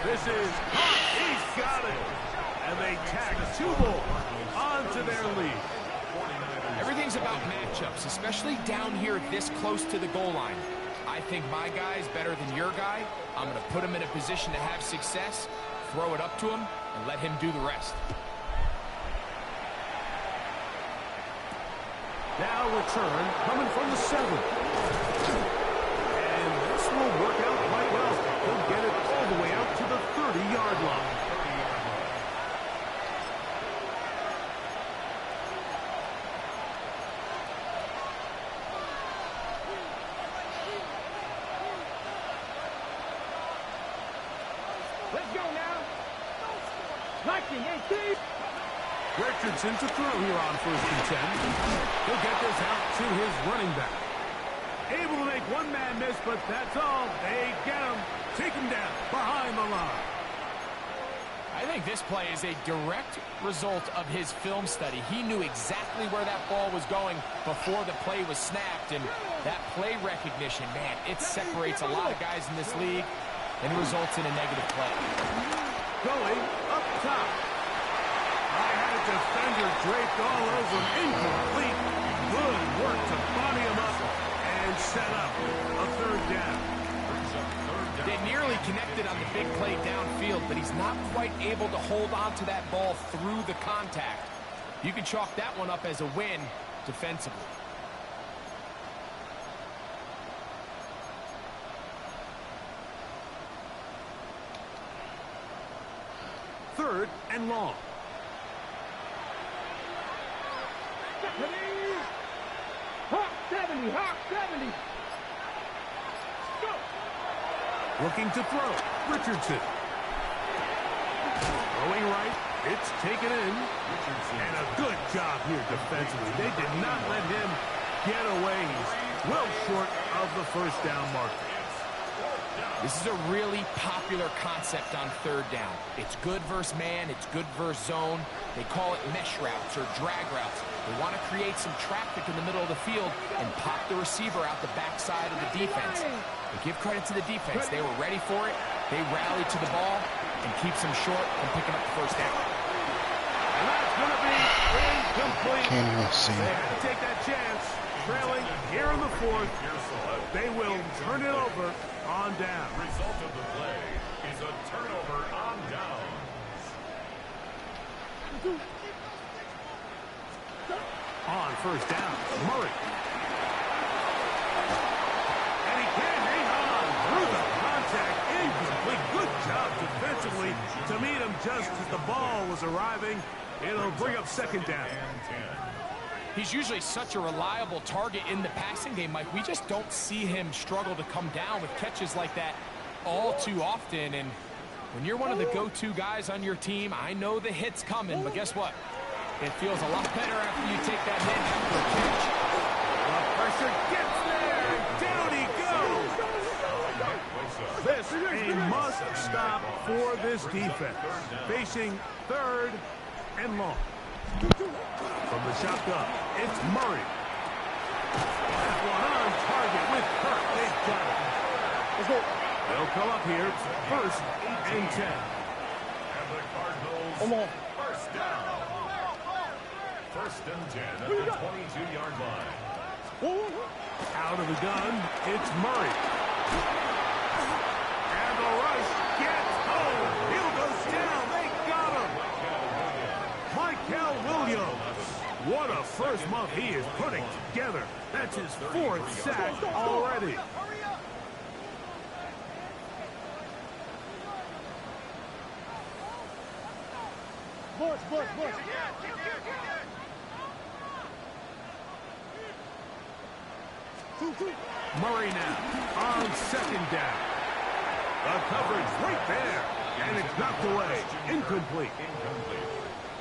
This is caught. He's got it. And they tack 2 more onto their lead. Everything's about matchups, especially down here this close to the goal line. I think my guy's better than your guy. I'm going to put him in a position to have success, throw it up to him, and let him do the rest. Now return coming from the 7. And this will work out quite well. He'll get it all the way out to the 30-yard line. Let's go now. 19-18. Richardson to throw here on first and 10. He'll get this out to his running back. Able to make one man miss, but that's all. They get him. Take him down behind the line. I think this play is a direct result of his film study. He knew exactly where that ball was going before the play was snapped, and that play recognition, man, it separates a lot of guys in this league and results in a negative play. Going up top. I had a defender draped all over him. Incomplete. Good work to body him up and set up a third down. They nearly connected on the big play downfield, but he's not quite able to hold on to that ball through the contact. You can chalk that one up as a win defensively. Third and long. Hawk 70, Hawk 70. Go. Looking to throw. Richardson. Throwing right. It's taken in. And a good job here defensively. They did not let him get away. He's well short of the first down marker. This is a really popular concept on third down. It's good versus man. It's good versus zone. They call it mesh routes or drag routes. They want to create some traffic in the middle of the field and pop the receiver out the backside of the defense. But give credit to the defense. They were ready for it. They rallied to the ball and keeps them short and picking up the first down. And that's going to be incomplete. Can't even see. They had to take that chance. Trailing here in the 4th. They will turn it over on down. Result of the play is a turnover on downs. On first down, Murray. And he can't hang on through the contact. Incomplete. Good job defensively to meet him just as the ball was arriving. It'll bring up second down. He's usually such a reliable target in the passing game, Mike. We just don't see him struggle to come down with catches like that all too often. And when you're one of the go-to guys on your team, I know the hit's coming, but guess what? It feels a lot better after you take that hit after a catch. The pressure gets there. Down he goes. This a must stop for this defense. Facing third and long. From the shotgun, it's Murray. That one on target with Kirk. They've got it. They'll come up here. First and 10. And the Cardinals first down. First and 10 at the 22-yard line. Out of the gun, it's Murray. And the rush gets home. He'll go down. They got him. Michael Williams. What a first month he is putting together. That's his 4th sack already. Murray now on second down. The coverage right there. And it's knocked away. Incomplete.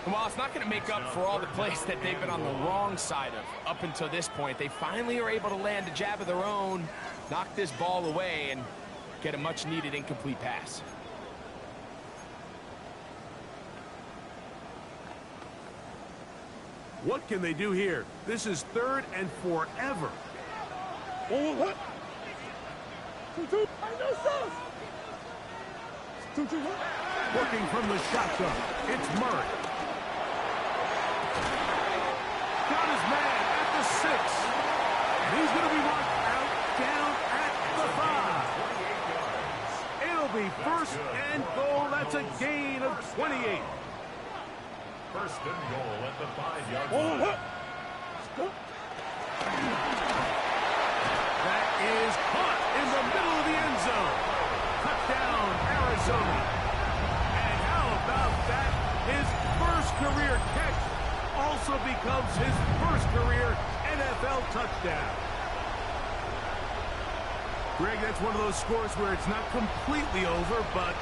Well, it's not going to make up for all the plays that they've been on the wrong side of up until this point. They finally are able to land a jab of their own, knock this ball away, and get a much-needed incomplete pass. What can they do here? This is 3rd and forever. Working from the shotgun, it's Murray. Got his man at the 6. And he's going to be marked out down at the 5. It'll be first and goal. That's a gain of 28. First and goal at the 5-yard line. That is caught in the middle of the end zone. Touchdown, Arizona. And how about that? His first career catch also becomes his first career NFL touchdown. Greg, that's one of those scores where it's not completely over, but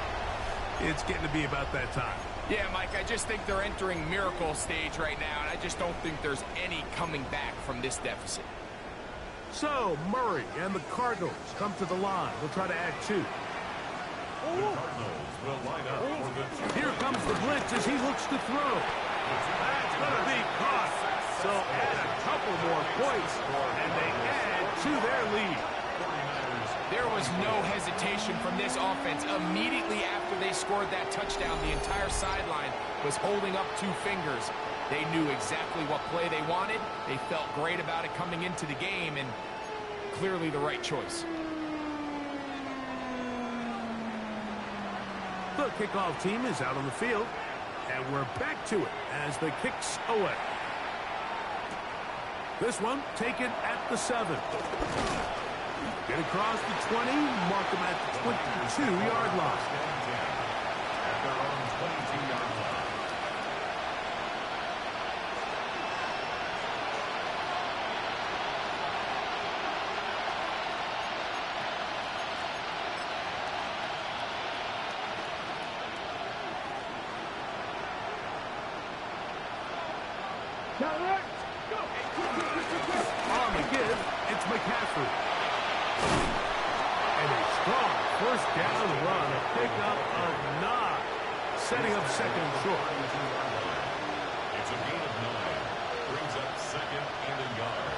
it's getting to be about that time. Yeah, Mike, I just think they're entering miracle stage right now, and I just don't think there's any coming back from this deficit. So, Murray and the Cardinals come to the line. They'll try to add 2. The Cardinals will line up for the 2. Here comes the blitz as he looks to throw. That's going to be caught. So add a couple more points, and they add to their lead. There was no hesitation from this offense. Immediately after they scored that touchdown, the entire sideline was holding up 2 fingers. They knew exactly what play they wanted. They felt great about it coming into the game, and clearly the right choice. The kickoff team is out on the field, and we're back to it as the kick's away. This one taken at the 7. Get across the 20, mark them at the 22-yard line. At their own 22-yard line. On the give, it's McCaffrey. And a strong first down run, a pickup of 9, setting up second and short. It's a gain of 9. Brings up second and a yard.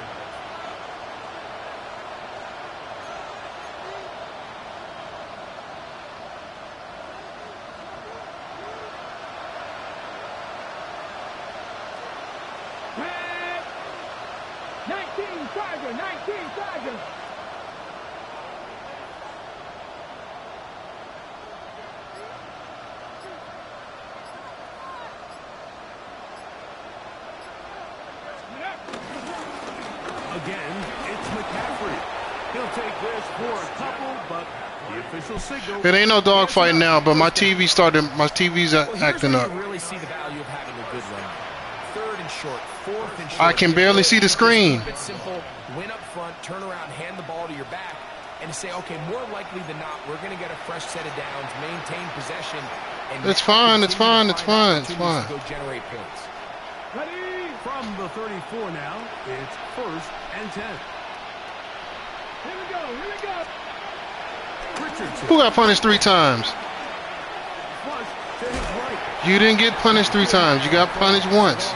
Red. 19 Charger, 19 Charger. Again, it's McCaffrey. He'll take this for a couple, but the official signal. It ain't no dogfight now, but my TV's acting up. You really see the value of having a good run. 3rd and short, 4th and short. I can barely see the screen. Keep it simple, win up front, turn around, hand the ball to your back, and say, okay, more likely than not, we're going to get a fresh set of downs, maintain possession. And It's fine, it's fine, it's fine, it's fine. Go generate points. Ready? From the 34 now, it's 1st and 10. Here we go, here we go. Richardson. Who got punished 3 times? Flush to his right. You didn't get punished 3 times. You got punished once.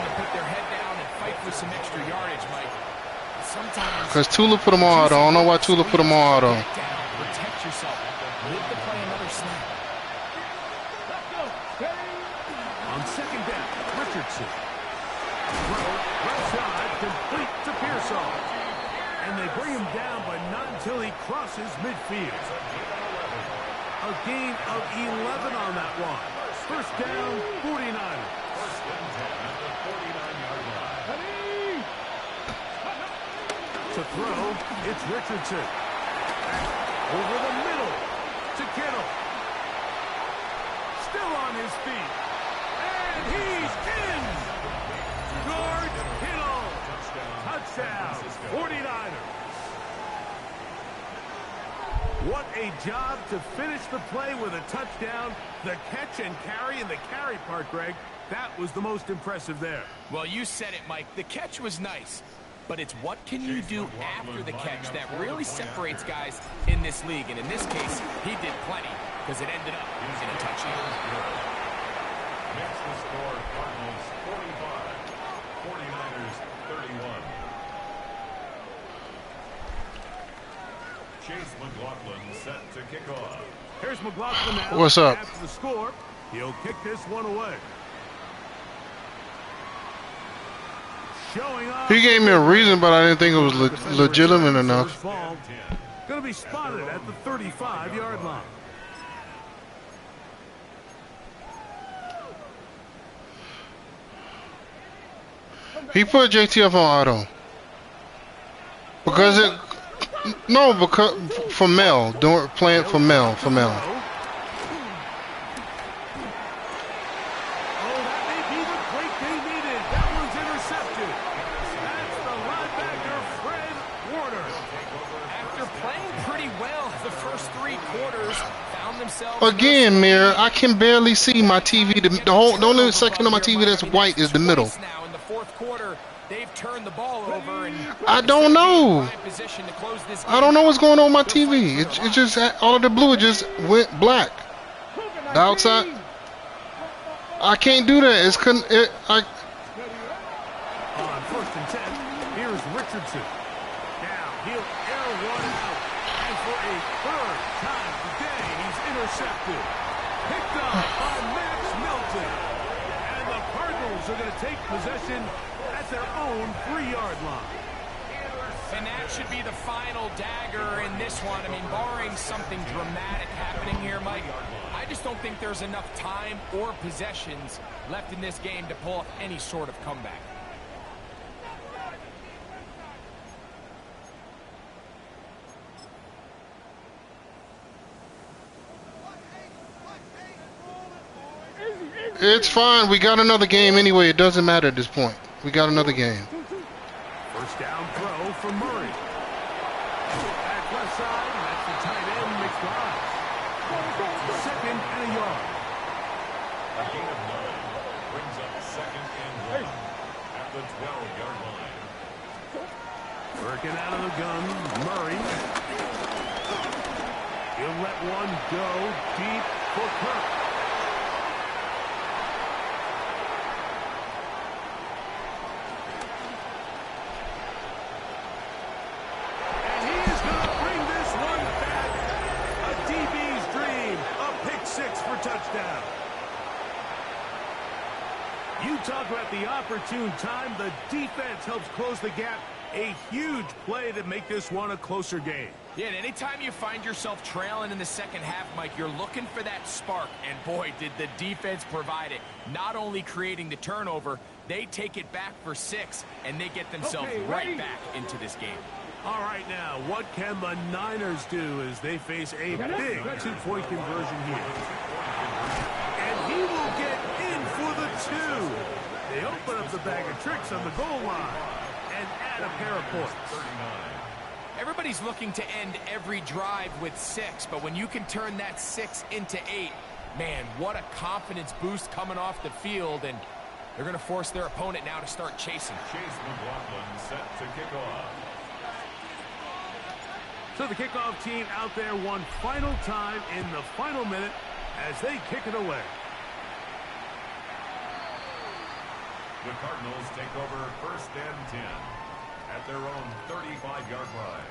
Because Tula put them all out on. I don't know why Tula put them all out on. Protect yourself. Live to play another snap. On second down, Richardson. Right side, complete to Pearsall. And they bring him down, but not until he crosses midfield. A gain of 11 on that one. First down, 49ers. First and 10 at the 49-yard line. To throw, it's Richardson. Over the middle to Kittle. Still on his feet. And he's in. George Kittle. Touchdown. 49ers. What a job to finish the play with a touchdown. The catch and carry, and the carry part, Greg, that was the most impressive there. Well, you said it, Mike. The catch was nice. But it's what can you do after the catch that really separates guys in this league. And in this case, he did plenty because it ended up in a touchdown. Makes the score Cardinals 45, 49ers 31. Chase McLaughlin set to kick off. Here's McLaughlin now. What's up? After the score, he'll kick this one away. He gave me a reason, but I didn't think it was legitimate enough. Going to be spotted at the 35-yard line. He put JTF on auto. Because it... No, because... For Mel. Playing for Mel. For Mel. Again, Mir, I can barely see my TV. The whole, the only section of my TV that's white is the middle. Now in the fourth quarter, they've turned the ball over and I don't know. I don't know what's going on with my TV. It just all of the blue just went black. The outside, I can't do that. It's couldn't. On first and 10, here's Richardson. Now he'll air one out, and for a third time today, he's intercepted. Picked up by Max Melton, and the Cardinals are going to take possession at their own 3-yard line. And that should be the final dagger in this one. I mean, barring something dramatic happening here, Mike, I just don't think there's enough time or possessions left in this game to pull off any sort of comeback. It's fine. We got another game anyway. It doesn't matter at this point. We got another game. First down throw for Murray. Back left side, that's the tight end, McBride. Second and a yard. A gain of 9 brings up second and 1 at the 12-yard line. Working out of the gun, Murray. He'll let one go deep for Kirk. Touchdown. You talk about the opportune time. The defense helps close the gap. A huge play to make this one a closer game. Yeah, and anytime you find yourself trailing in the second half, Mike, you're looking for that spark. And boy, did the defense provide it. Not only creating the turnover, they take it back for 6, and they get themselves right back into this game. All right, now, what can the Niners do as they face a big 2-point conversion here? And he will get in for the 2. They open up the bag of tricks on the goal line and add a pair of points. Everybody's looking to end every drive with 6, but when you can turn that 6 into 8, man, what a confidence boost coming off the field, and they're going to force their opponent now to start chasing. Chase McLaughlin set to kick off. So the kickoff team out there one final time in the final minute as they kick it away. The Cardinals take over 1st and 10 at their own 35-yard line.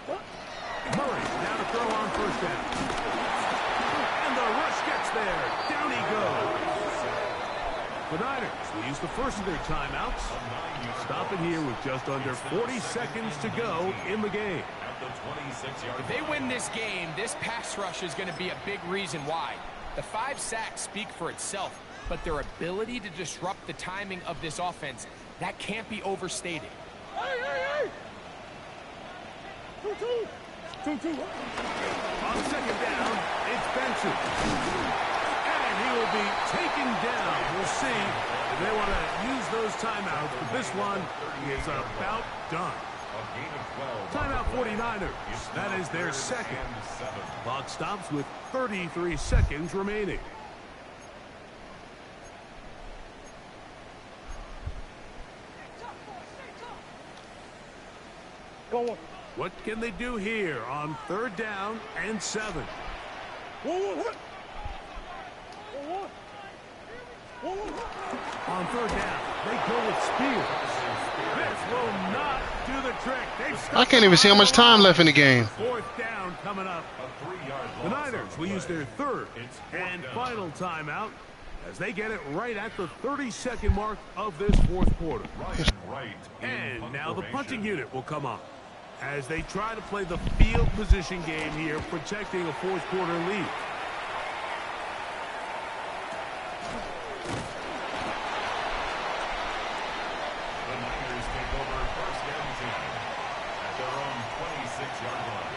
Bush. Murray now to throw on 1st down. And the rush gets there. Down he goes. The Niners will use the first of their timeouts. Stopping here with just under 40 seconds to go in the game. If they win this game, this pass rush is going to be a big reason why. The 5 sacks speak for itself, but their ability to disrupt the timing of this offense, that can't be overstated. Hey! 2-2. On 2nd down, it's Benson. And he will be taken down. We'll see if they want to use those timeouts, but this one is about done. Timeout 49ers. That is their second. Clock stops with 33 seconds remaining. What can they do here on 3rd down and 7? On 3rd down, they go with Spears. This will not do the trick. I can't even see how much time left in the game. 4th down coming up. The Niners will use their 3rd and final timeout as they get it right at the 32nd mark of this 4th quarter. And now the punting unit will come on as they try to play the field position game here, protecting a 4th quarter lead. The Niners take over 1st and 10 at their own 26-yard line.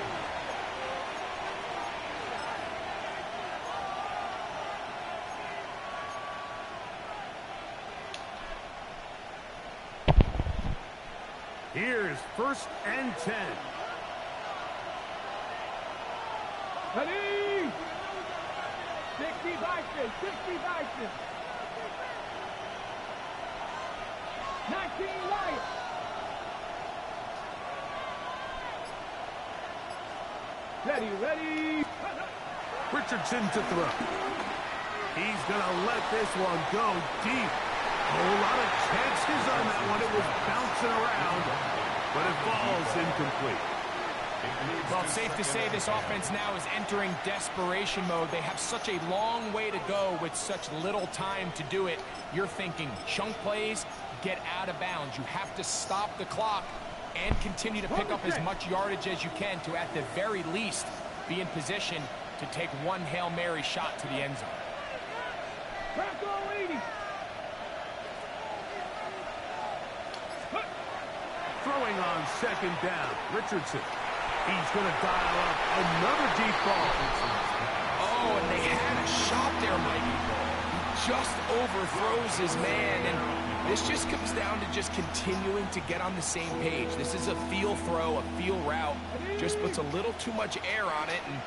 Here's 1st and 10. Ready? 60 Bison. 19 Lions. Ready. Richardson to throw. He's going to let this one go deep. A whole lot of chances on that one. It was bouncing around, but it falls incomplete. Well, it's safe to say this offense now is entering desperation mode. They have such a long way to go with such little time to do it. You're thinking chunk plays, get out of bounds. You have to stop the clock and continue to pick up as much yardage as you can to, at the very least, be in position to take one Hail Mary shot to the end zone. Throwing on 2nd down, Richardson. He's going to dial up another deep ball. Oh, and they had a shot there, Mikey. He just overthrows his man, and this just comes down to just continuing to get on the same page. This is a feel throw, a feel route. Just puts a little too much air on it, and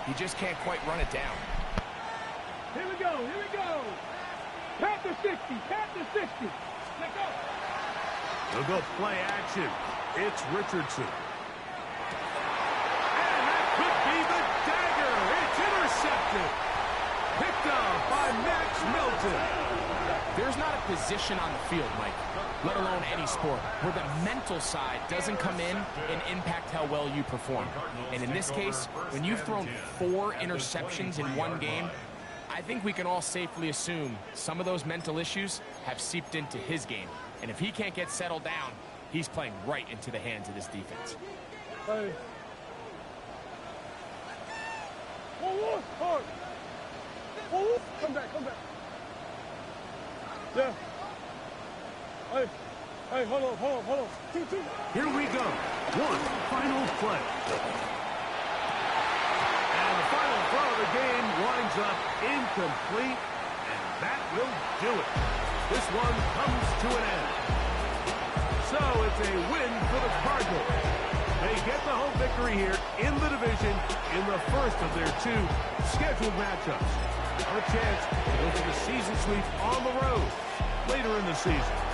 he just can't quite run it down. Here we go. Panther 60. Let go. They'll go play action. It's Richardson. And that could be the dagger. It's intercepted. Picked up by Max Milton. There's not a position on the field, Mike, let alone any sport, where the mental side doesn't come in and impact how well you perform. And in this case, when you've thrown 4 interceptions in one game, I think we can all safely assume some of those mental issues have seeped into his game. And if he can't get settled down, he's playing right into the hands of this defense. Hey. Hard. Come back. Yeah. Hey, hold on. 2. Here we go. One final play. And the final throw of the game winds up incomplete, and that will do it. This one comes to an end. So it's a win for the Cardinals. They get the home victory here in the division in the first of their 2 scheduled matchups. A chance to go for the season sweep on the road later in the season.